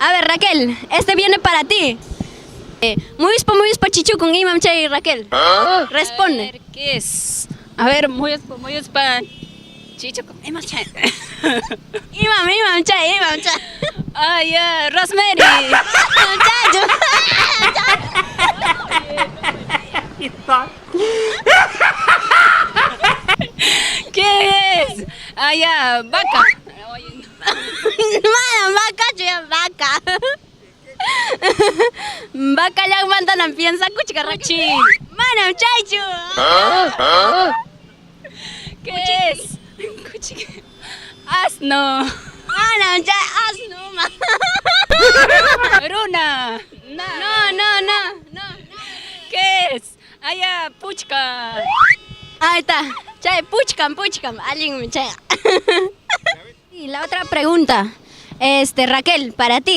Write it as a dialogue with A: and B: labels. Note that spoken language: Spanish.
A: A ver, Raquel, este viene para ti. Muy bispa chichu con Imam Chay, Raquel. Responde.
B: A ver, ¿qué es? A ver, muy pa chicho con Imam Chay.
A: Imam Chay.
B: Ah, ya, Rosemary. ¿Qué es? Ah, ya, vaca.
A: Mana, vaca. Vaca yang mantan piensa kuchika rachi. Mana, chaichu.
B: ¿Qué es? Asno.
A: Mana, chay asno.
B: Runa.
A: No.
B: ¿Qué es? Ah, ya, puchka.
A: Ahí está. Chay, puchkam. Alguien me chay. Y la otra pregunta. Raquel, para ti.